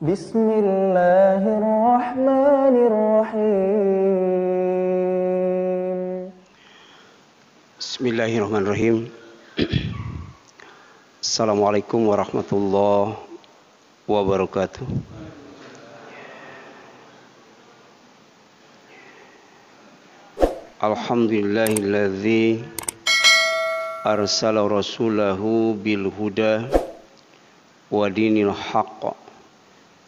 Bismillahirrahmanirrahim. Bismillahirrahmanirrahim. Assalamualaikum warahmatullahi wabarakatuh. Alhamdulillahilladzi arsala rasulahu bil huda wa dinil haqq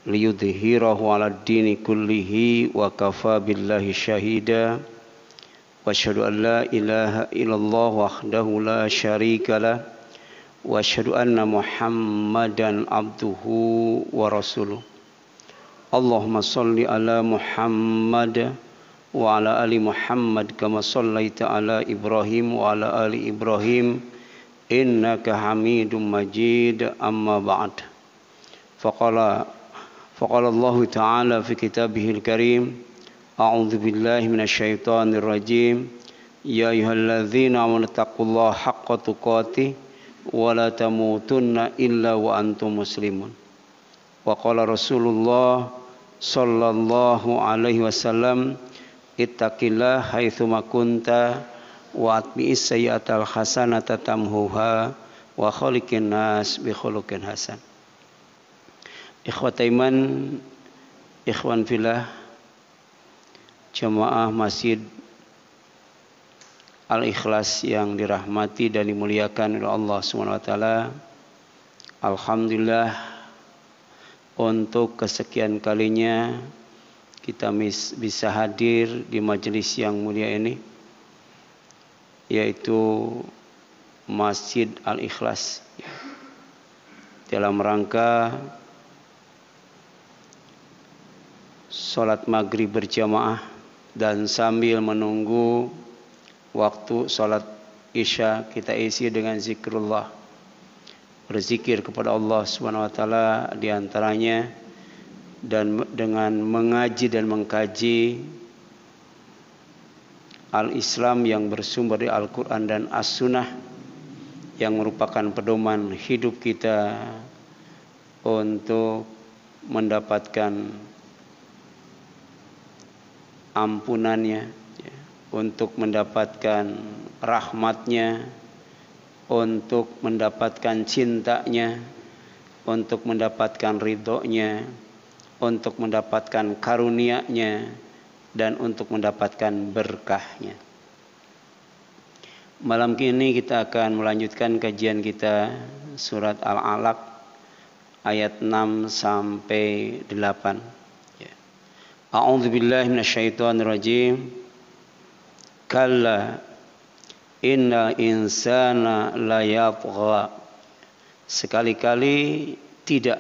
liyudhhirahu 'alad dini kullihi wa kafa billahi syahida. Wa asyhadu an la ilaha illallah wahdahu la syarika lah wa asyhadu anna Muhammadan abduhu wa rasuluh. Allahumma shalli ala Muhammad wa ala ali Muhammad kama shallaita ala Ibrahim wa ala ali Ibrahim innaka Hamidum Majid. Amma ba'd. Faqala Allah ta'ala fi kitabihil karim, a'udzu billahi minasyaitonir rajim, ya ayyuhalladzina amanu taqullaha haqqa tuqatih wa la tamutunna illa wa antum muslimun. Wa qala Rasulullah sallallahu alaihi wasallam, ittaqillah haitsuma kunta wa atbi'is sayyi'atal hasanata tamhuha wa khaliqin nas bi khuluqin hasan. Ikhwata iman, ikhwan fillah, jamaah Masjid Al-Ikhlas yang dirahmati dan dimuliakan oleh Allah Subhanahu wa taala. Alhamdulillah, untuk kesekian kalinya kita bisa hadir di majelis yang mulia ini, yaitu Masjid Al-Ikhlas, dalam rangka sholat maghrib berjamaah dan sambil menunggu waktu sholat isya kita isi dengan zikrullah, berzikir kepada Allah Subhanahu wa taala, diantaranya dan dengan mengaji dan mengkaji Al-Islam yang bersumber dari Al-Quran dan As-Sunnah, yang merupakan pedoman hidup kita untuk mendapatkan ampunannya, untuk mendapatkan rahmatnya, untuk mendapatkan cintanya, untuk mendapatkan ridhonya, untuk mendapatkan karunia-Nya, dan untuk mendapatkan berkahnya. Malam ini kita akan melanjutkan kajian kita surat Al-Alaq ayat 6 sampai 8. A'udzu billahi minasyaitonir rajim. Kalla innal insana la yatgha. Sekali-kali tidak,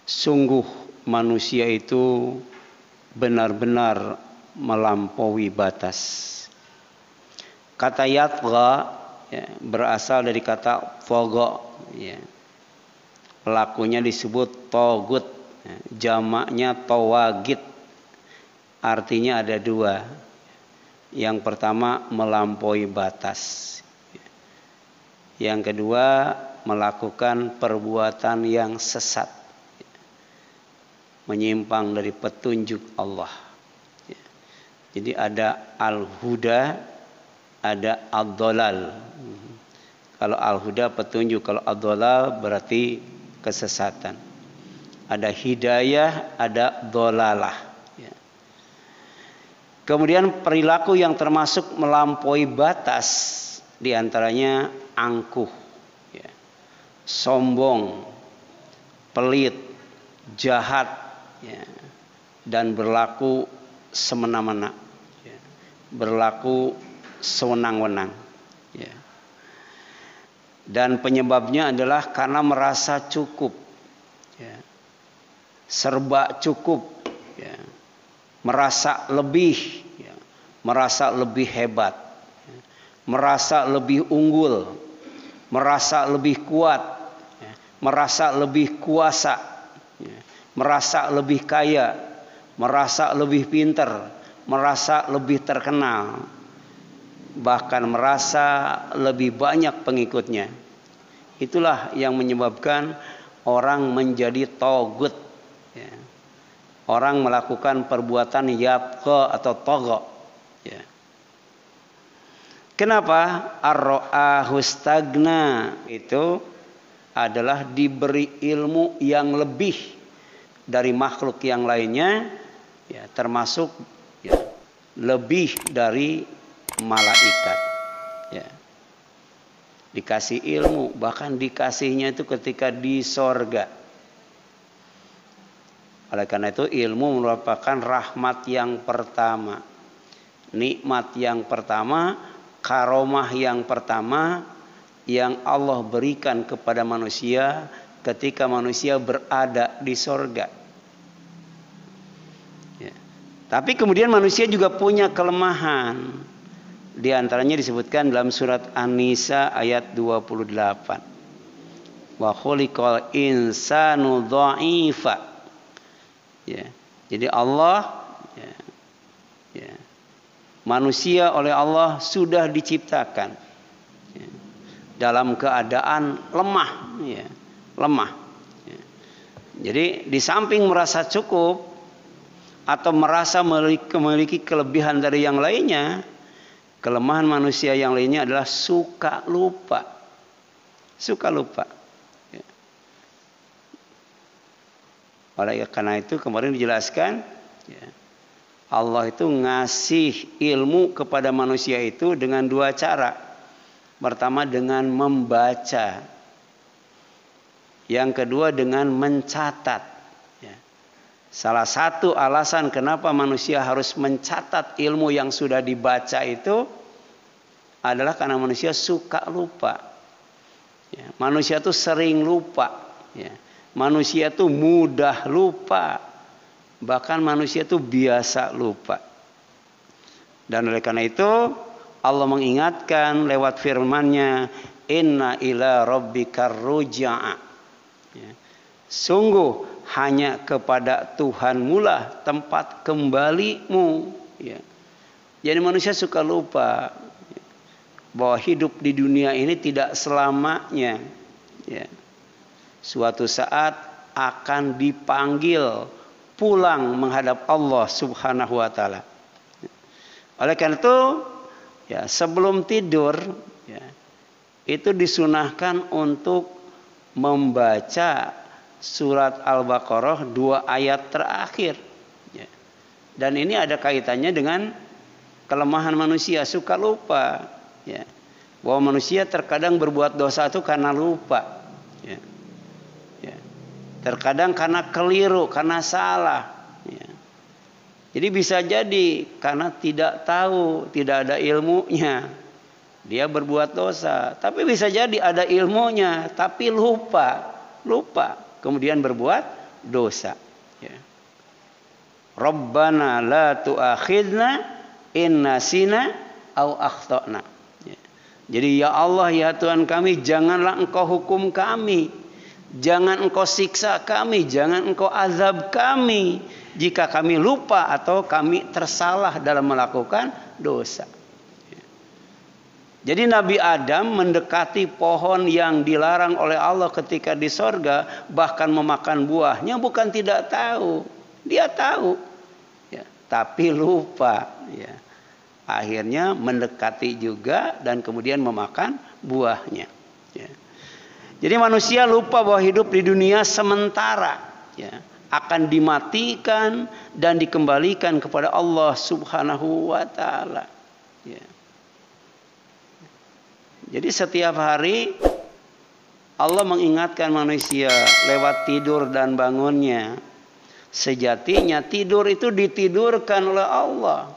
sungguh manusia itu benar-benar melampaui batas. Kata yatgha berasal dari kata tagha, pelakunya disebut tagut, jamaknya tawagit, artinya ada dua. Yang pertama melampaui batas, yang kedua melakukan perbuatan yang sesat, menyimpang dari petunjuk Allah. Jadi ada al-huda, ada ad-dhalal. Kalau al-huda petunjuk, kalau ad-dhalal berarti kesesatan. Ada hidayah, ada dhalalah. Kemudian perilaku yang termasuk melampaui batas, diantaranya angkuh, sombong, pelit, jahat, dan berlaku semena-mena, berlaku sewenang-wenang. Dan penyebabnya adalah karena merasa cukup, serba cukup, merasa lebih, merasa lebih hebat, merasa lebih unggul, merasa lebih kuat, merasa lebih kuasa, merasa lebih kaya, merasa lebih pintar, merasa lebih terkenal, bahkan merasa lebih banyak pengikutnya. Itulah yang menyebabkan orang menjadi togut. Ya. Orang melakukan perbuatan yabqa atau togo. Ya. Kenapa? Ar-ra'ahu stagna itu adalah diberi ilmu yang lebih dari makhluk yang lainnya, ya, termasuk ya, lebih dari malaikat. Ya. Dikasih ilmu, bahkan dikasihnya itu ketika di sorga. Oleh karena itu ilmu merupakan rahmat yang pertama, nikmat yang pertama, karomah yang pertama yang Allah berikan kepada manusia ketika manusia berada di sorga. Ya. Tapi kemudian manusia juga punya kelemahan. Di antaranya disebutkan dalam surat An-Nisa ayat 28. Wa khuliqal insanu dha'ifa. Ya. Jadi Allah ya, manusia oleh Allah sudah diciptakan ya, dalam keadaan lemah, ya, lemah. Ya. Jadi di samping merasa cukup atau merasa memiliki kelebihan dari yang lainnya, kelemahan manusia yang lainnya adalah suka lupa. Suka lupa. Ya. Oleh karena itu kemarin dijelaskan, ya, Allah itu ngasih ilmu kepada manusia itu dengan dua cara. Pertama dengan membaca. Yang kedua dengan mencatat. Ya. Salah satu alasan kenapa manusia harus mencatat ilmu yang sudah dibaca itu adalah karena manusia suka lupa. Ya. Manusia itu sering lupa. Ya. Manusia itu mudah lupa. Bahkan manusia itu biasa lupa. Dan oleh karena itu Allah mengingatkan lewat firman-Nya, inna ila rabbikar rujaa. Ya. Sungguh hanya kepada Tuhanmu lah tempat kembalimu. Ya. Jadi manusia suka lupa bahwa hidup di dunia ini tidak selamanya. Ya. Suatu saat akan dipanggil pulang menghadap Allah Subhanahu wa taala. Oleh karena itu, ya, sebelum tidur, ya, itu disunahkan untuk membaca surat Al-Baqarah 2 ayat terakhir. Ya. Dan ini ada kaitannya dengan kelemahan manusia, suka lupa. Ya. Bahwa manusia terkadang berbuat dosa itu karena lupa. Ya. Terkadang karena keliru, karena salah. Ya. Jadi bisa jadi karena tidak tahu, tidak ada ilmunya, dia berbuat dosa. Tapi bisa jadi ada ilmunya, tapi lupa, kemudian berbuat dosa. Ya. Rabbana la tu'akhidna in nasina au akhtana. Ya. Jadi ya Allah, ya Tuhan kami, janganlah Engkau hukum kami. Jangan Engkau siksa kami, jangan Engkau azab kami jika kami lupa atau kami tersalah dalam melakukan dosa. Jadi Nabi Adam mendekati pohon yang dilarang oleh Allah ketika di sorga, bahkan memakan buahnya, bukan tidak tahu, dia tahu, ya, tapi lupa. Ya. Akhirnya mendekati juga dan kemudian memakan buahnya. Ya. Jadi manusia lupa bahwa hidup di dunia sementara, ya, akan dimatikan dan dikembalikan kepada Allah Subhanahu wa taala. Ya. Jadi setiap hari Allah mengingatkan manusia lewat tidur dan bangunnya. Sejatinya tidur itu ditidurkan oleh Allah,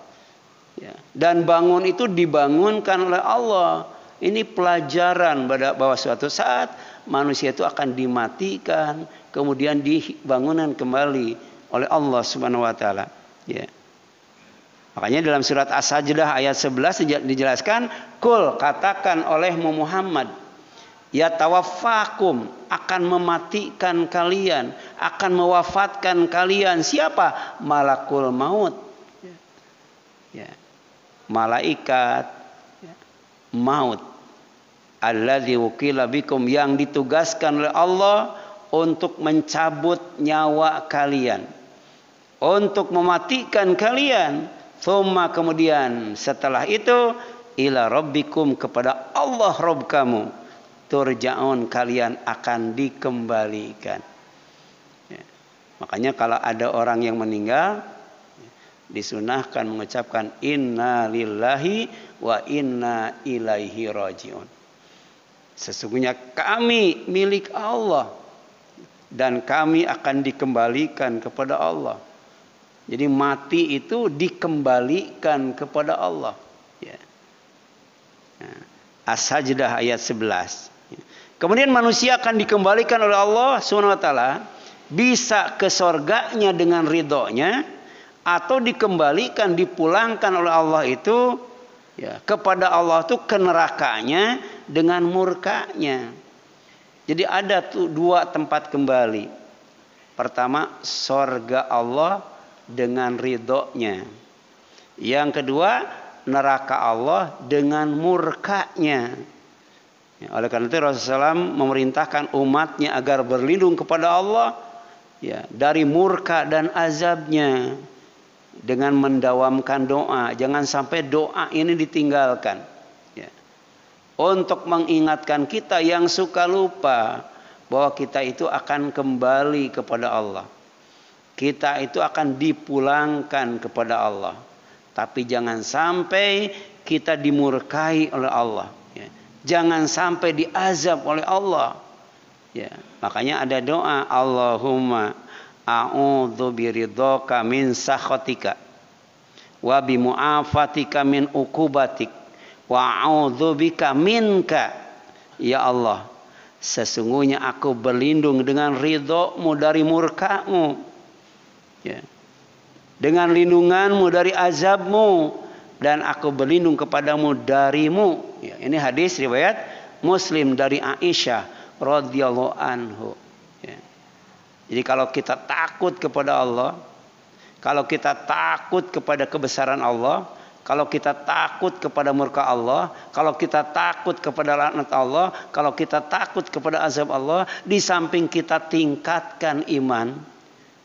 ya, dan bangun itu dibangunkan oleh Allah. Ini pelajaran bahwa suatu saat manusia itu akan dimatikan, kemudian dibangunkan kembali oleh Allah Subhanahu wa taala. Ya. Makanya dalam surat As-Sajdah ayat 11 dijelaskan, "Qul, katakan olehmu Muhammad, ya tawaffakum, akan mematikan kalian, akan mewafatkan kalian siapa? Malakul maut." Ya. Malaikat maut. Alladzi wukila bikum, yang ditugaskan oleh Allah untuk mencabut nyawa kalian, untuk mematikan kalian. Thumma, kemudian setelah itu, ila rabbikum, kepada Allah Rabb kamu, turja'un, kalian akan dikembalikan. Ya. Makanya kalau ada orang yang meninggal, disunahkan mengucapkan inna lillahi wa inna ilaihi rajiun. Sesungguhnya kami milik Allah dan kami akan dikembalikan kepada Allah. Jadi mati itu dikembalikan kepada Allah. Ya. As-Sajdah ayat 11. Kemudian manusia akan dikembalikan oleh Allah Subhanahu wa taala, bisa ke surganya dengan ridhonya, atau dikembalikan, dipulangkan oleh Allah itu ya, kepada Allah itu ke nerakanya dengan murkanya. Jadi ada tuh dua tempat kembali. Pertama, surga Allah dengan ridhonya. Yang kedua, neraka Allah dengan murkanya. Ya, oleh karena itu Rasulullah SAW memerintahkan umatnya agar berlindung kepada Allah ya, dari murka dan azabnya dengan mendawamkan doa. Jangan sampai doa ini ditinggalkan. Ya. Untuk mengingatkan kita yang suka lupa bahwa kita itu akan kembali kepada Allah. Kita itu akan dipulangkan kepada Allah. Tapi jangan sampai kita dimurkai oleh Allah. Ya. Jangan sampai diazab oleh Allah. Ya. Makanya ada doa, Allahumma a'udzu biridhoka min sakhatika wa bi mu'afatika min uqubatik wa a'udzu bika minka. Ya Allah, sesungguhnya aku berlindung dengan ridhomu dari murkamu. Ya. Dengan lindunganmu dari azabmu, dan aku berlindung kepadamu darimu. Ya, ini hadis riwayat Muslim dari Aisyah radhiyallahu anhu. Ya. Jadi kalau kita takut kepada Allah, kalau kita takut kepada kebesaran Allah, kalau kita takut kepada murka Allah, kalau kita takut kepada laknat Allah, kalau kita takut kepada azab Allah, di samping kita tingkatkan iman,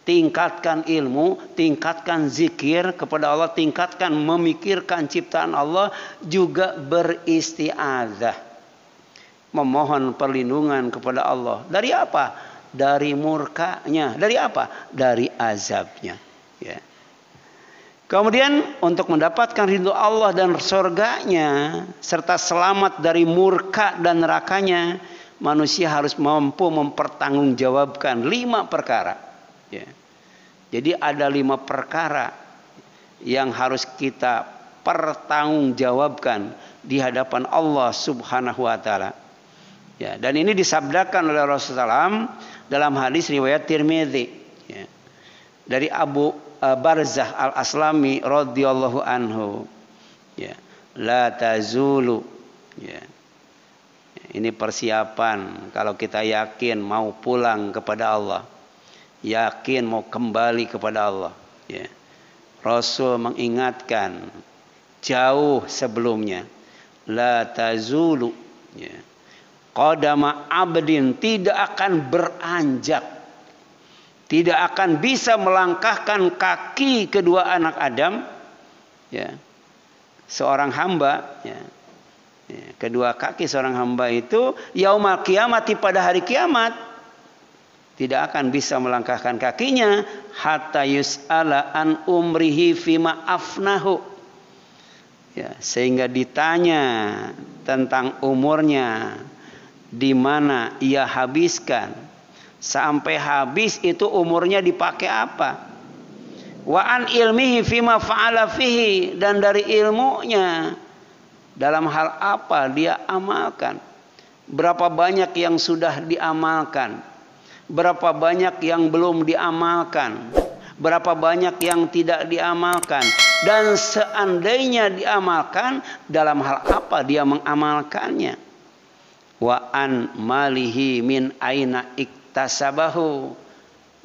tingkatkan ilmu, tingkatkan zikir kepada Allah, tingkatkan memikirkan ciptaan Allah, juga beristiazah, memohon perlindungan kepada Allah. Dari apa? Dari murkanya. Dari apa? Dari azabnya. Ya. Kemudian untuk mendapatkan ridho Allah dan surganya, serta selamat dari murka dan nerakanya, manusia harus mampu mempertanggungjawabkan 5 perkara. Ya. Jadi ada 5 perkara yang harus kita pertanggungjawabkan di hadapan Allah Subhanahu wa taala. Ya, dan ini disabdakan oleh Rasulullah SAW dalam hadis riwayat Tirmidzi. Ya. Dari Abu Barzah Al-Aslami radhiyallahu anhu. Ya. La tazulu. Ya. Ini persiapan kalau kita yakin mau pulang kepada Allah. Yakin mau kembali kepada Allah. Ya. Rasul mengingatkan jauh sebelumnya. La tazulu. Ya. Qadama abdin, tidak akan beranjak, tidak akan bisa melangkahkan kaki kedua anak Adam. Ya. Seorang hamba. Ya. Ya. Kedua kaki seorang hamba itu yaumal qiyamati, pada hari kiamat, tidak akan bisa melangkahkan kakinya hatta yus'ala an umrihi fima afnahu. Ya, sehingga ditanya tentang umurnya, di mana ia habiskan, sampai habis itu umurnya dipakai apa. Wa an ilmihi fima fa'ala fihi, dan dari ilmunya dalam hal apa dia amalkan. Berapa banyak yang sudah diamalkan, berapa banyak yang belum diamalkan, berapa banyak yang tidak diamalkan, dan seandainya diamalkan, dalam hal apa dia mengamalkannya. Wa an malihi min aina iktasabahu,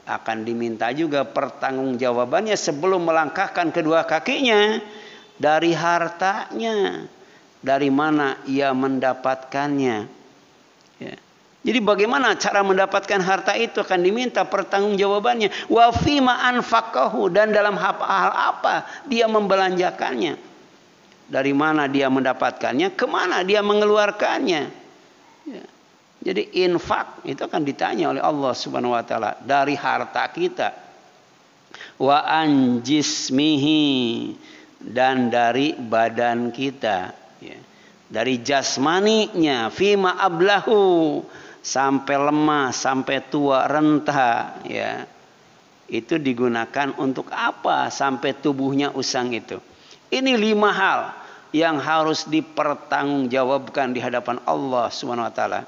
akan diminta juga pertanggungjawabannya sebelum melangkahkan kedua kakinya, dari hartanya, dari mana ia mendapatkannya. Ya. Jadi bagaimana cara mendapatkan harta itu akan diminta pertanggungjawabannya. Wa fima anfaqahu, dan dalam hal apa dia membelanjakannya. Dari mana dia mendapatkannya, kemana dia mengeluarkannya. Ya. Jadi infak itu akan ditanya oleh Allah Subhanahu wa taala dari harta kita. Wa anjismihi, dan dari badan kita. Ya. Dari jasmaninya, fima ablahu, sampai lemah, sampai tua, renta, ya. Itu digunakan untuk apa sampai tubuhnya usang itu? Ini 5 hal yang harus dipertanggungjawabkan di hadapan Allah Subhanahu wa taala.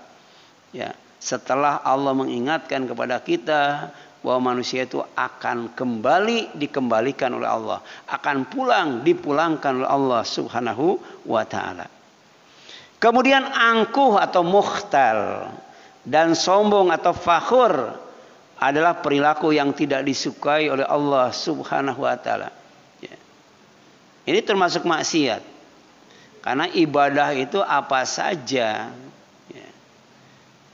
Ya, setelah Allah mengingatkan kepada kita bahwa manusia itu akan kembali dikembalikan oleh Allah, akan pulang dipulangkan oleh Allah Subhanahu wa taala. Kemudian angkuh atau mukhtal dan sombong atau fakhur adalah perilaku yang tidak disukai oleh Allah Subhanahu wa taala. Ya. Ini termasuk maksiat. Karena ibadah itu apa saja, ya,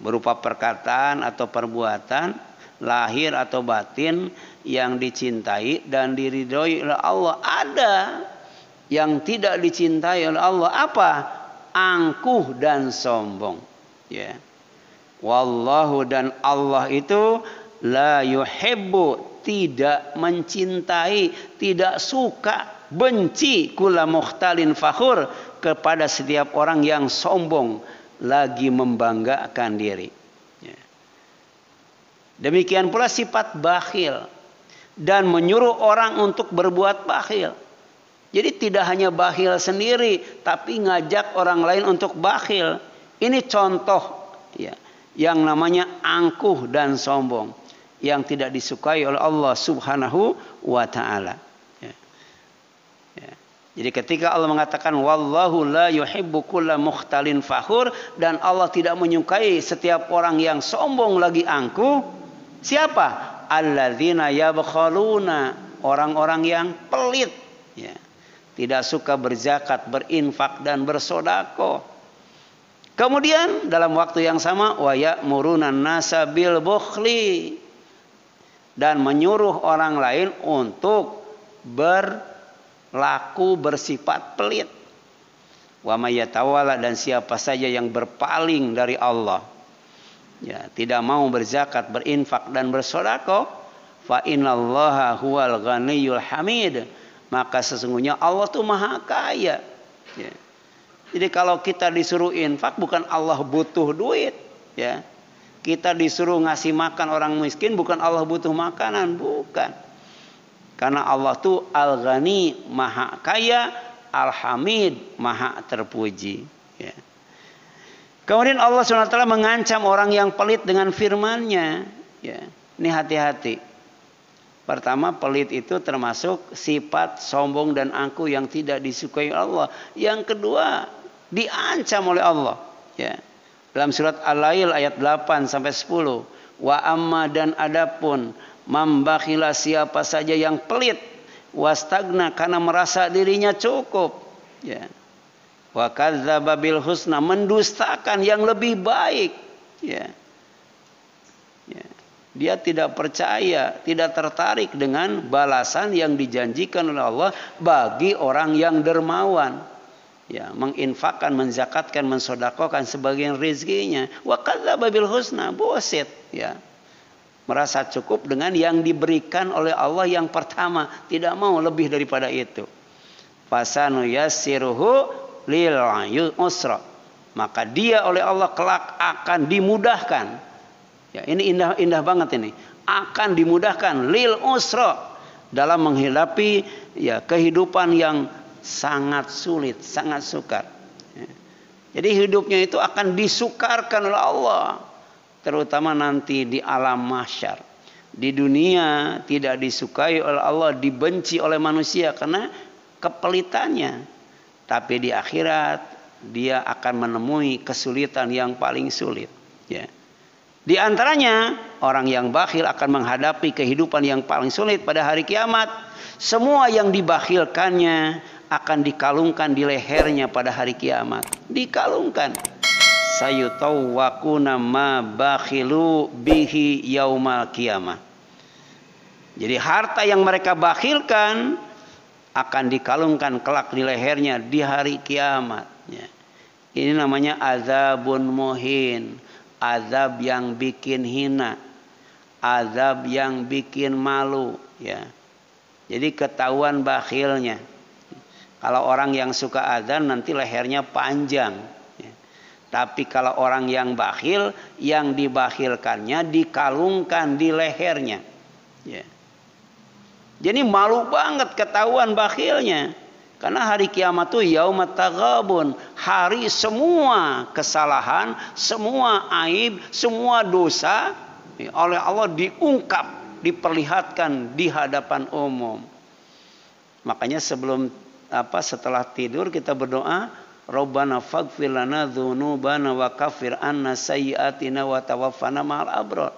berupa perkataan atau perbuatan, lahir atau batin, yang dicintai dan diridhoi oleh Allah. Ada yang tidak dicintai oleh Allah, apa? Angkuh dan sombong. Ya. Wallahu, dan Allah itu la yuhibbu, tidak mencintai, tidak suka, benci kula mukhtalin fakhur, kepada setiap orang yang sombong lagi membanggakan diri. Ya. Demikian pula sifat bakhil dan menyuruh orang untuk berbuat bakhil. Jadi tidak hanya bakhil sendiri, tapi ngajak orang lain untuk bakhil. Ini contoh, ya, yang namanya angkuh dan sombong, yang tidak disukai oleh Allah Subhanahu wa taala. Ya. Ya. Jadi ketika Allah mengatakan wallahu la yuhibbu kulla mukhtalin fakhur, dan Allah tidak menyukai setiap orang yang sombong lagi angkuh, siapa? Alladzina yabkhaluna, orang-orang yang pelit, ya. Tidak suka berzakat, berinfak dan bersedekah. Kemudian dalam waktu yang sama wa ya'muruna an-nasa bil bukhli, dan menyuruh orang lain untuk berlaku bersifat pelit. Wa may yatawalla, dan siapa saja yang berpaling dari Allah, ya, tidak mau berzakat, berinfak dan bersedekah, fa innallaha huwal ghaniyyul hamid, maka sesungguhnya Allah tuh maha kaya. Ya. Jadi kalau kita disuruh infak, bukan Allah butuh duit, ya. Kita disuruh ngasih makan orang miskin, bukan Allah butuh makanan, bukan. Karena Allah tuh Al-Ghani, maha kaya, Al-Hamid, maha terpuji. Ya. Kemudian Allah SWT mengancam orang yang pelit dengan firman-Nya. Ya. Ini hati-hati. Pertama, pelit itu termasuk sifat sombong dan angkuh yang tidak disukai Allah. Yang kedua, diancam oleh Allah. Ya. Dalam surat Al-Lail ayat 8 sampai 10, wa amma, dan adapun, mambakhila, siapa saja yang pelit, wastagna, karena merasa dirinya cukup, ya, wa kadzdzaba bil husna, mendustakan yang lebih baik, ya. Ya. Dia tidak percaya, tidak tertarik dengan balasan yang dijanjikan oleh Allah bagi orang yang dermawan, ya, menginfakkan, menzakatkan, mensedekahkan sebagian rezekinya. Wa kadzdzaba bil husna, boset, ya. Merasa cukup dengan yang diberikan oleh Allah yang pertama, tidak mau lebih daripada itu. Fasanu yassiruhu lil usra, maka dia oleh Allah kelak akan dimudahkan. Ya, ini indah banget ini. Akan dimudahkan lil usra, dalam menghadapi, ya, kehidupan yang sangat sulit, sangat sukar. Ya. Jadi hidupnya itu akan disukarkan oleh Allah, terutama nanti di alam mahsyar. Di dunia tidak disukai oleh Allah, dibenci oleh manusia karena kepelitannya. Tapi di akhirat dia akan menemui kesulitan yang paling sulit. Ya. Di antaranya orang yang bakhil akan menghadapi kehidupan yang paling sulit pada hari kiamat. Semua yang dibakhilkannya akan dikalungkan di lehernya pada hari kiamat. Dikalungkan. sayutawwaquna ma bakhilu bihi yaumal qiyamah. Jadi harta yang mereka bakhilkan akan dikalungkan kelak di lehernya di hari kiamat. Ini namanya azabun muhin, azab yang bikin hina, azab yang bikin malu. Ya. Jadi ketahuan bakhilnya. Kalau orang yang suka azan nanti lehernya panjang. Ya. Tapi kalau orang yang bakhil, yang dibakhilkannya dikalungkan di lehernya. Ya. Jadi malu banget ketahuan bakhilnya. Karena hari kiamat itu yaumat taghabun, hari semua kesalahan, semua aib, semua dosa oleh Allah diungkap, diperlihatkan di hadapan umum. Makanya setelah tidur kita berdoa, Rabbana faghfir lana dzunubana wa kaffir anna sayyi'atina wa tawaffana ma'al abrar.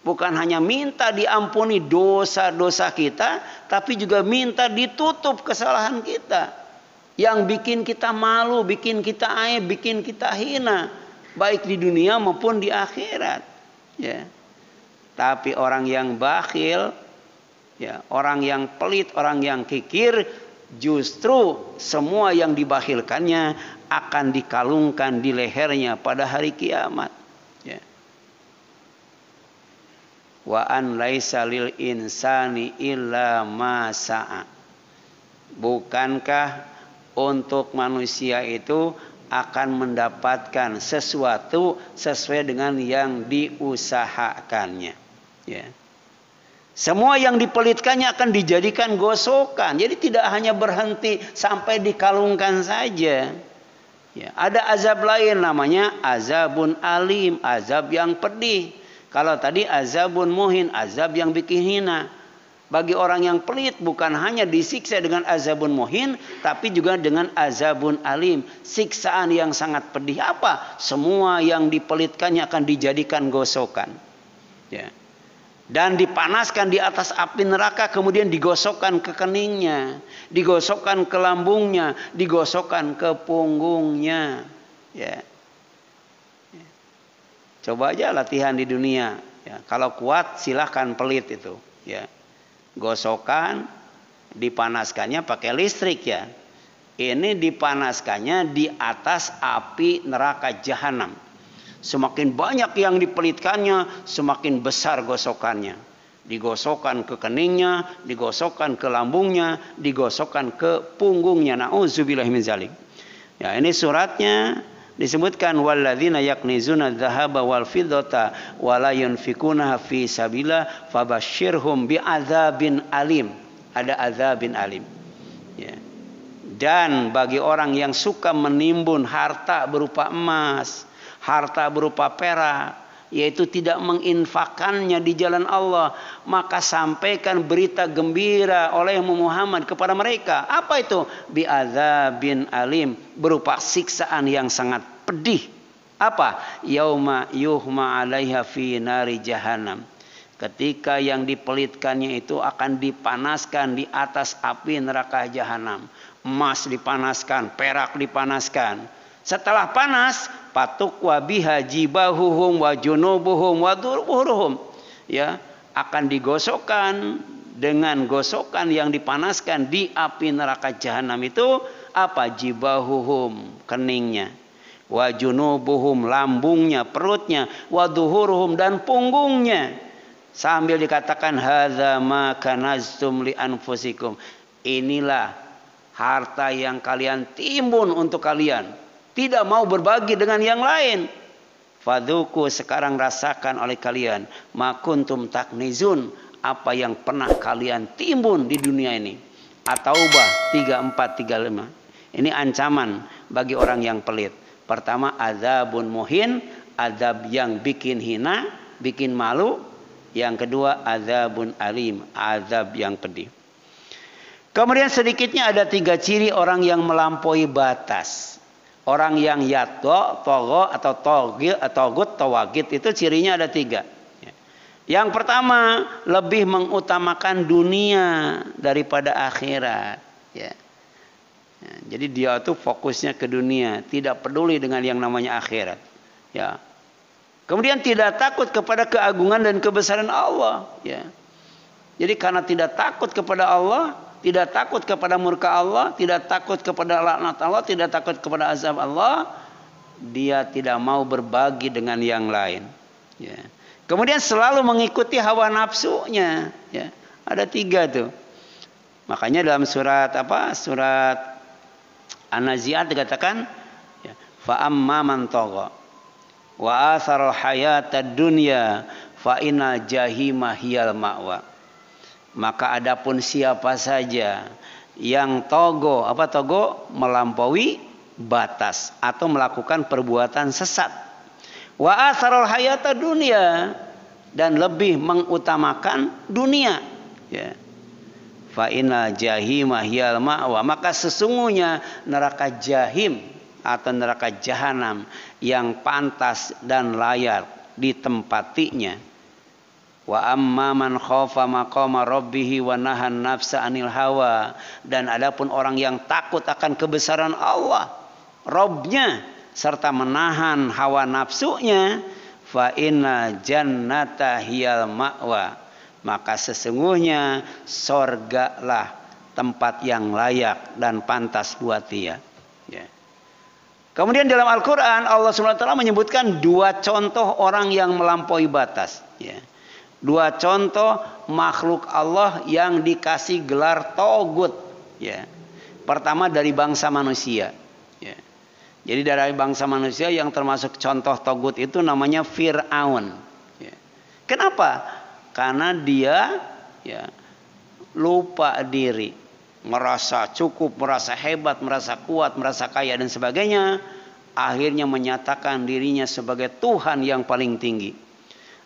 Bukan hanya minta diampuni dosa-dosa kita, tapi juga minta ditutup kesalahan kita. Yang bikin kita malu, bikin kita aib, bikin kita hina. Baik di dunia maupun di akhirat. Ya. Tapi orang yang bakhil, ya, orang yang pelit, orang yang kikir, justru semua yang dibakhilkannya akan dikalungkan di lehernya pada hari kiamat. Ya. Wa an laisa lil insani illa ma sa'a. Bukankah untuk manusia itu akan mendapatkan sesuatu sesuai dengan yang diusahakannya. Ya. Semua yang dipelitkannya akan dijadikan gosokan. Jadi tidak hanya berhenti sampai dikalungkan saja. Ya. Ada azab lain namanya azabun alim, azab yang pedih. Kalau tadi azabun muhin, azab yang bikin hina. Bagi orang yang pelit bukan hanya disiksa dengan azabun muhin, tapi juga dengan azabun alim. Siksaan yang sangat pedih apa? Semua yang dipelitkannya akan dijadikan gosokan. Ya. Dan dipanaskan di atas api neraka, kemudian digosokkan ke keningnya, digosokkan ke lambungnya, digosokkan ke punggungnya. Ya. Coba aja latihan di dunia. Ya, kalau kuat silahkan pelit itu. Ya. Gosokan, dipanaskannya pakai listrik ya. Ini dipanaskannya di atas api neraka jahanam. Semakin banyak yang dipelitkannya, semakin besar gosokannya. Digosokkan ke keningnya, digosokkan ke lambungnya, digosokkan ke punggungnya. Na'udzubillahi min dzalik. Ya, ini suratnya. Disebutkan walladzina yaknizuna dzahaba wal fiddata wa la yunfikunaha fi sabilillah fabasyirhum bi'adzabin alim. Ada azabin alim. Ya. Dan bagi orang yang suka menimbun harta berupa emas, harta berupa perak, yaitu tidak menginfakannya di jalan Allah, maka sampaikan berita gembira oleh Muhammad kepada mereka. Apa itu? Bi'adzabin alim, berupa siksaan yang sangat pedih. Apa? Yauma yuhma 'alaiha fi nari jahannam. Ketika yang dipelitkannya itu akan dipanaskan di atas api neraka jahanam. Emas dipanaskan, perak dipanaskan. Setelah panas, patukwa biha jibahuhum wa junubuhum wa dhuruhum. Ya, akan digosokkan dengan gosokan yang dipanaskan di api neraka jahanam itu apa? Jibahuhum, keningnya. Wa junubuhum, lambungnya, perutnya, wa dhuruhum, dan punggungnya. Sambil dikatakan hadza ma kanaztum li anfusikum. Inilah harta yang kalian timbun untuk kalian. Tidak mau berbagi dengan yang lain. Fadzuku, sekarang rasakan oleh kalian. Ma kuntum taknizun, apa yang pernah kalian timbun di dunia ini. At-Taubah 34-35. Ini ancaman bagi orang yang pelit. Pertama azabun muhin, azab yang bikin hina, bikin malu. Yang kedua azabun alim, azab yang pedih. Kemudian sedikitnya ada 3 ciri orang yang melampaui batas. Orang yang yatgo, togo, atau togut, tawagit, itu cirinya ada 3. Yang pertama, lebih mengutamakan dunia daripada akhirat. Ya. Jadi dia itu fokusnya ke dunia, tidak peduli dengan yang namanya akhirat. Ya. Kemudian tidak takut kepada keagungan dan kebesaran Allah. Ya. Jadi karena tidak takut kepada Allah, tidak takut kepada murka Allah, tidak takut kepada laknat Allah, tidak takut kepada azab Allah, dia tidak mau berbagi dengan yang lain. Ya. Kemudian selalu mengikuti hawa nafsunya. Ya. Ada 3 tuh. Makanya dalam surat apa? Surat An-Nazi'at dikatakan, ya, fa amma man tagha wa atharal hayatad dunya fa inna jahima hiyal ma'wa. Maka adapun siapa saja yang togo, apa togo? Melampaui batas atau melakukan perbuatan sesat. Wa atharal hayatad dunya, dan lebih mengutamakan dunia. Ya. Fa inna jahima hiyal ma'wa, maka sesungguhnya neraka jahim atau neraka jahanam yang pantas dan layak ditempatinya. Wa amma man khafa maqama rabbih wa nahan nafsa anil hawa, dan adapun orang yang takut akan kebesaran Allah, Rabbnya, serta menahan hawa nafsunya, fa inna jannata hiyal ma'wa, maka sesungguhnya sorgalah tempat yang layak dan pantas buat dia. Ya. Kemudian dalam Al-Quran Allah SWT menyebutkan 2 contoh orang yang melampaui batas. Ya. 2 contoh makhluk Allah yang dikasih gelar togut. Ya. Pertama dari bangsa manusia. Ya. Jadi dari bangsa manusia yang termasuk contoh togut itu namanya Fir'aun. Ya. Kenapa? Karena dia, ya, lupa diri. Merasa cukup, merasa hebat, merasa kuat, merasa kaya dan sebagainya, akhirnya menyatakan dirinya sebagai Tuhan yang paling tinggi.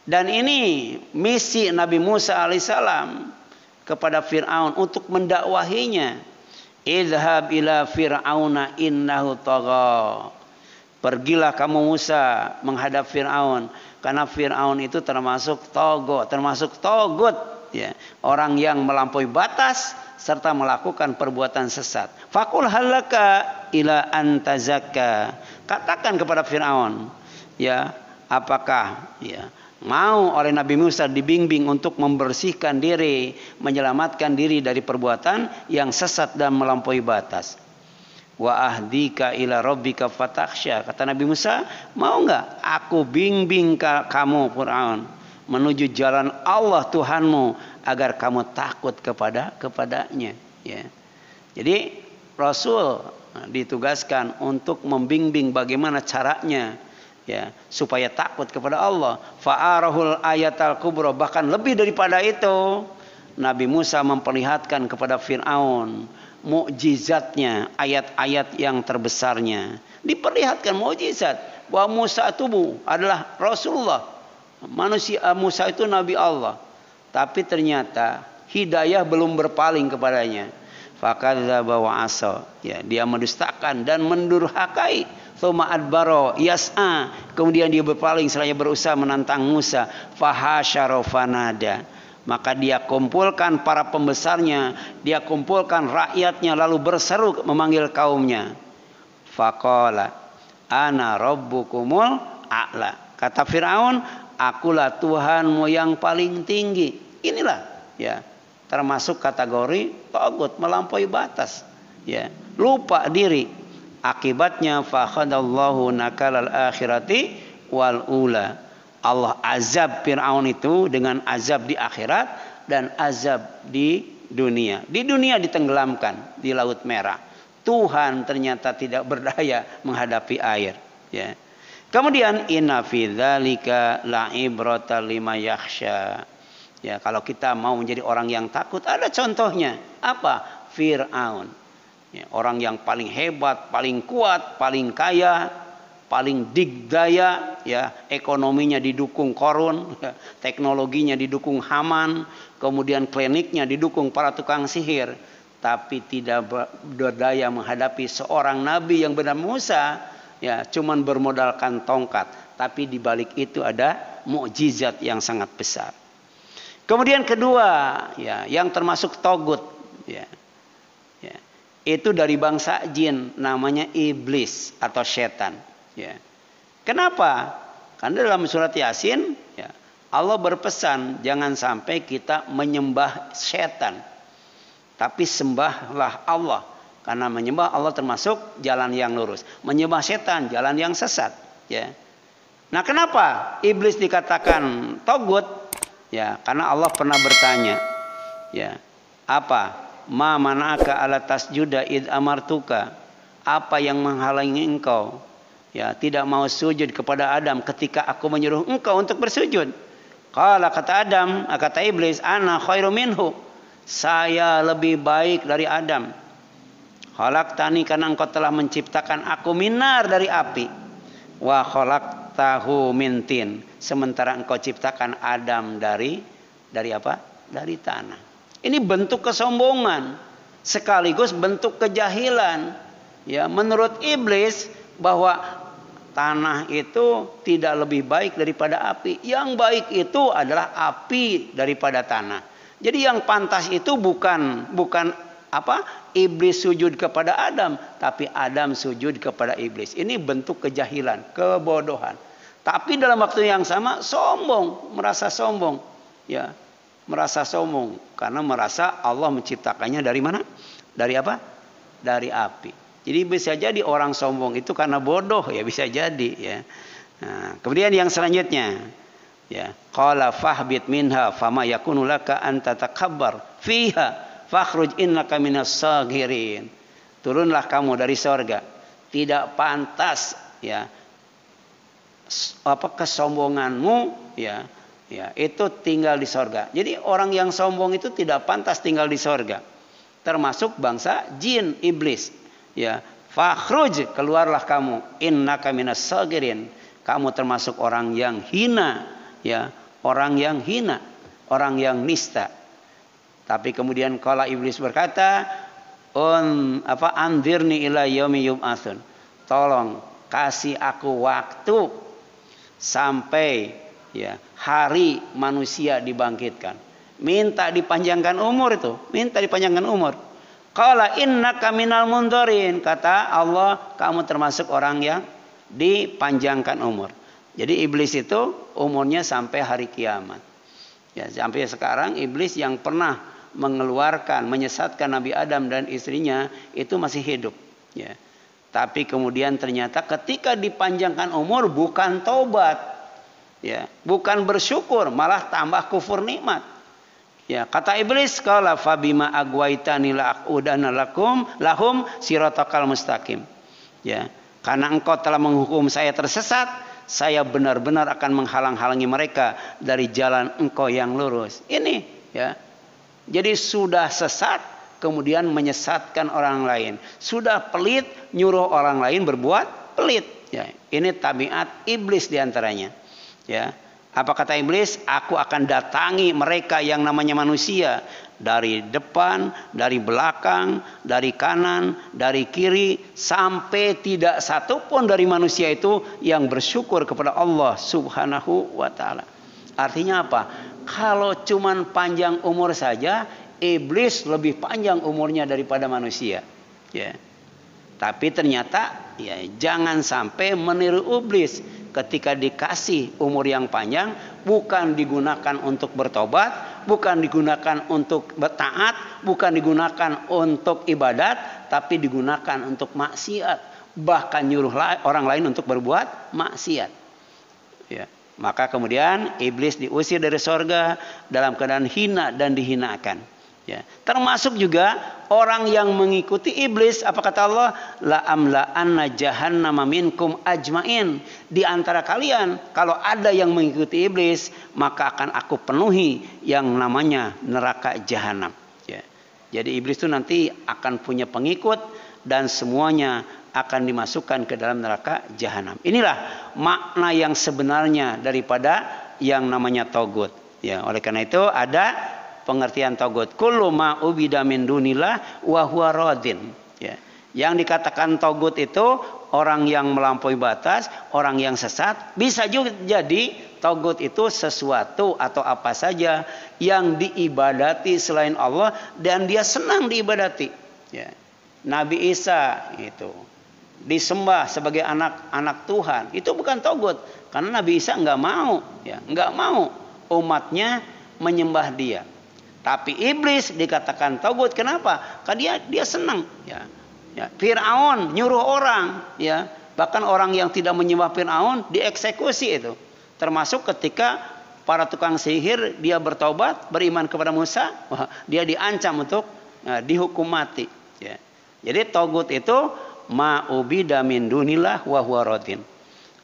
Dan ini misi Nabi Musa alaihissalam kepada Fir'aun untuk mendakwahinya. Idhab ila Fir'auna innahu tagha. Pergilah kamu Musa menghadap Fir'aun, karena Fir'aun itu termasuk togut, ya, orang yang melampaui batas serta melakukan perbuatan sesat. Fakul halaka ila antazakka. Katakan kepada Fir'aun, ya, apakah, ya, mau oleh Nabi Musa dibimbing untuk membersihkan diri, menyelamatkan diri dari perbuatan yang sesat dan melampaui batas. Wa ahdika ila rabbika fatakhsha. Kata Nabi Musa, mau enggak aku bimbing kamu Fir'aun menuju jalan Allah Tuhanmu agar kamu takut kepadanya. Ya. Jadi Rasul ditugaskan untuk membimbing bagaimana caranya, ya, supaya takut kepada Allah. Fa'arahul ayatal kubra, bahkan lebih daripada itu Nabi Musa memperlihatkan kepada Fir'aun mukjizatnya, ayat-ayat yang terbesarnya. Diperlihatkan mukjizat bahwa Musa itu adalah Rasulullah. Manusia Musa itu Nabi Allah. Tapi ternyata hidayah belum berpaling kepadanya. Fakadzdzaba wa asa. Ya, dia mendustakan dan mendurhakai. Tsumma adbara yas'a. Kemudian dia berpaling seraya berusaha menantang Musa. Fahasyara fanada. Maka dia kumpulkan para pembesarnya, dia kumpulkan rakyatnya, lalu berseru memanggil kaumnya. Faqala ana rabbukumul a'la. Kata Fir'aun, akulah Tuhanmu yang paling tinggi. Inilah, ya, termasuk kategori tagut, melampaui batas, ya, lupa diri. Akibatnya fakhadallahu nakalal akhirati wal ula. Allah azab Fir'aun itu dengan azab di akhirat dan azab di dunia. Di dunia ditenggelamkan di Laut Merah. Tuhan ternyata tidak berdaya menghadapi air. Ya. Kemudian inna fi dzalika la'ibratan liman yakhsha. Ya, kalau kita mau menjadi orang yang takut, ada contohnya. Apa? Fir'aun. Ya, orang yang paling hebat, paling kuat, paling kaya, paling digdaya, ya, ekonominya didukung Korun, ya, teknologinya didukung Haman, kemudian kliniknya didukung para tukang sihir, tapi tidak berdaya menghadapi seorang nabi yang bernama Musa, ya, cuman bermodalkan tongkat, tapi di balik itu ada mukjizat yang sangat besar. Kemudian kedua, ya, yang termasuk togut, ya, ya, itu dari bangsa jin, namanya iblis atau setan. Ya. Kenapa? Karena dalam surat Yasin ya, Allah berpesan jangan sampai kita menyembah setan, tapi sembahlah Allah. Karena menyembah Allah termasuk jalan yang lurus, menyembah setan jalan yang sesat. Ya. Nah, kenapa iblis dikatakan togut? Ya, karena Allah pernah bertanya, ya, apa? Ma mana'aka ala tasjuda id amartuka? Apa yang menghalangi engkau? Ya, tidak mau sujud kepada Adam ketika aku menyuruh engkau untuk bersujud. Qala, kata Adam, kata iblis, ana khairu minhu. Saya lebih baik dari Adam. Khalaqtani, karena engkau telah menciptakan aku minar dari api. Wa khalaqtahu min tin. Sementara engkau ciptakan Adam dari apa? Dari tanah. Ini bentuk kesombongan sekaligus bentuk kejahilan. Ya, menurut iblis bahwa tanah itu tidak lebih baik daripada api. Yang baik itu adalah api daripada tanah. Jadi yang pantas itu bukan apa? Iblis sujud kepada Adam, tapi Adam sujud kepada iblis. Ini bentuk kejahilan, kebodohan. Tapi dalam waktu yang sama sombong, merasa sombong. Ya, merasa sombong karena merasa Allah menciptakannya dari mana? Dari apa? Dari api. Jadi bisa jadi orang sombong itu karena bodoh, ya bisa jadi ya. Nah, kemudian yang selanjutnya ya, qala fahbit minha fama yakunu laka an tatakabbar fiha fakhruj innaka minas sagirin. Turunlah kamu dari sorga. Tidak pantas ya apa kesombonganmu ya, ya itu tinggal di sorga. Jadi orang yang sombong itu tidak pantas tinggal di sorga. Termasuk bangsa jin, iblis. Ya, fakhruj, keluarlah kamu, innaka minas sagirin. Kamu termasuk orang yang hina, ya, orang yang hina, orang yang nista. Tapi kemudian kala iblis berkata, andirni ila yaumi yub'atsun. Tolong kasih aku waktu sampai ya hari manusia dibangkitkan. Minta dipanjangkan umur itu, minta dipanjangkan umur. Qala innaka minal mundzirin, kata Allah, kamu termasuk orang yang dipanjangkan umur. Jadi iblis itu umurnya sampai hari kiamat. Ya, sampai sekarang iblis yang pernah mengeluarkan, menyesatkan Nabi Adam dan istrinya itu masih hidup. Ya. Tapi kemudian ternyata ketika dipanjangkan umur bukan taubat, ya, bukan bersyukur, malah tambah kufur nikmat. Ya, kata iblis, qala fabima agwaitani la'udana lahum siratakal mustaqim. Ya, karena engkau telah menghukum saya tersesat, saya benar-benar akan menghalang-halangi mereka dari jalan engkau yang lurus. Ini ya. Jadi sudah sesat kemudian menyesatkan orang lain. Sudah pelit nyuruh orang lain berbuat pelit. Ya, ini tabiat iblis diantaranya. Ya. Apa kata iblis? Aku akan datangi mereka yang namanya manusia. Dari depan, dari belakang, dari kanan, dari kiri. Sampai tidak satu pun dari manusia itu yang bersyukur kepada Allah subhanahu wa ta'ala. Artinya apa? Kalau cuman panjang umur saja, iblis lebih panjang umurnya daripada manusia. Ya. Tapi ternyata ya, jangan sampai meniru iblis. Ketika dikasih umur yang panjang, bukan digunakan untuk bertobat, bukan digunakan untuk bertaat, bukan digunakan untuk ibadat, tapi digunakan untuk maksiat. Bahkan nyuruh orang lain untuk berbuat maksiat. Ya. Maka kemudian iblis diusir dari sorga dalam keadaan hina dan dihinakan. Ya. Termasuk juga orang yang mengikuti iblis. Apa kata Allah? La amla'anna jahannama minkum ajmain. Di antara kalian kalau ada yang mengikuti iblis, maka akan aku penuhi yang namanya neraka jahanam. Ya. Jadi iblis itu nanti akan punya pengikut dan semuanya akan dimasukkan ke dalam neraka jahanam. Inilah makna yang sebenarnya daripada yang namanya togut. Ya, oleh karena itu ada pengertian togut. Kullu ma ubida min dunillah wa huwa radin. Ya. Yang dikatakan togut itu orang yang melampaui batas, orang yang sesat. Bisa juga jadi togut itu sesuatu atau apa saja yang diibadati selain Allah dan dia senang diibadati. Ya. Nabi Isa itu disembah sebagai anak Tuhan, itu bukan togut. Karena Nabi Isa nggak mau, ya, nggak mau umatnya menyembah dia. Tapi iblis dikatakan togut. Kenapa? Karena dia senang. Ya. Fir'aun nyuruh orang, ya, bahkan orang yang tidak menyembah Fir'aun dieksekusi itu. Termasuk ketika para tukang sihir dia bertobat, beriman kepada Musa, dia diancam untuk dihukum mati. Ya. Jadi togut itu ma'ubida min dunillah wa huwa radin.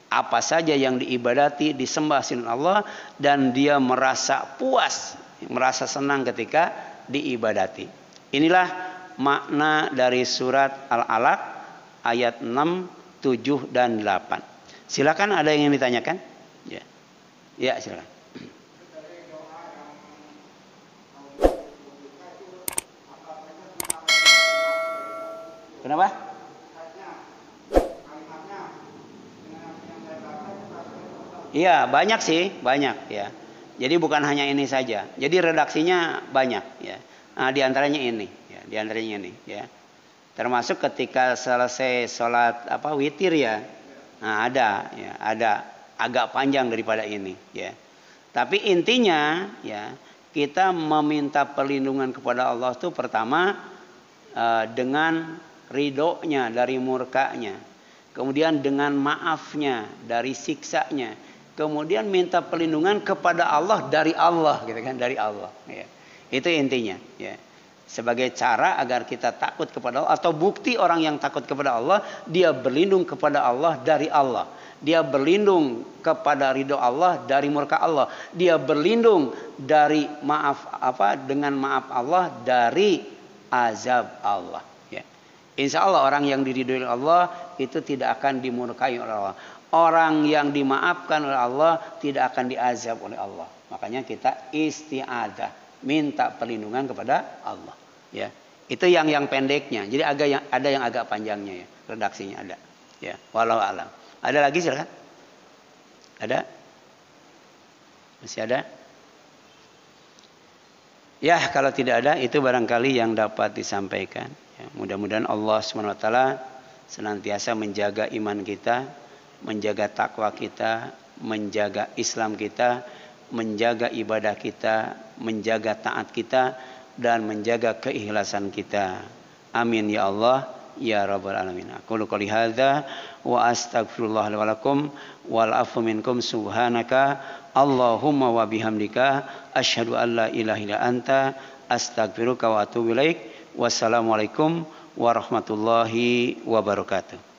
Apa saja yang diibadati, disembah selain Allah dan dia merasa puas, merasa senang ketika diibadati. Inilah makna dari surat Al-Alaq ayat 6, 7 dan 8. Silakan, ada yang ingin ditanyakan? Ya. Ya, silakan. Kenapa? Iya, banyak sih, banyak ya. Jadi bukan hanya ini saja. Jadi redaksinya banyak ya. Nah, di antaranya ini, ya, di antaranya ini ya. Termasuk ketika selesai sholat witir ya. Nah, ada agak panjang daripada ini ya. Tapi intinya ya, kita meminta perlindungan kepada Allah itu pertama dengan ridhonya dari murkanya. Kemudian dengan maafnya dari siksanya. Kemudian minta perlindungan kepada Allah dari Allah, gitu kan, dari Allah. Ya. Itu intinya. Ya. Sebagai cara agar kita takut kepada Allah, atau bukti orang yang takut kepada Allah, dia berlindung kepada Allah dari Allah. Dia berlindung kepada ridho Allah dari murka Allah. Dia berlindung dari dengan maaf Allah dari azab Allah. Ya. Insya Allah orang yang diridhoi Allah itu tidak akan dimurkai oleh Allah. Orang yang dimaafkan oleh Allah tidak akan diazab oleh Allah. Makanya kita isti'adzah, minta perlindungan kepada Allah. Ya, itu yang pendeknya. Jadi ada yang agak panjangnya ya, redaksinya ada. Ya, walau alam. Ada lagi silakan. Ada? Masih ada? Ya, kalau tidak ada itu barangkali yang dapat disampaikan. Ya, mudah-mudahan Allah SWT senantiasa menjaga iman kita, menjaga takwa kita, menjaga Islam kita, menjaga ibadah kita, menjaga taat kita, dan menjaga keikhlasan kita. Amin ya Allah ya rabbal alamin. Aqulu qouli hadza wa astaghfirullah li wa lakum wal afu minkum subhanaka Allahumma wa bihamdika asyhadu an la ilaha illa anta astaghfiruka wa atubu ilaik. Wassalamualaikum warahmatullahi wabarakatuh.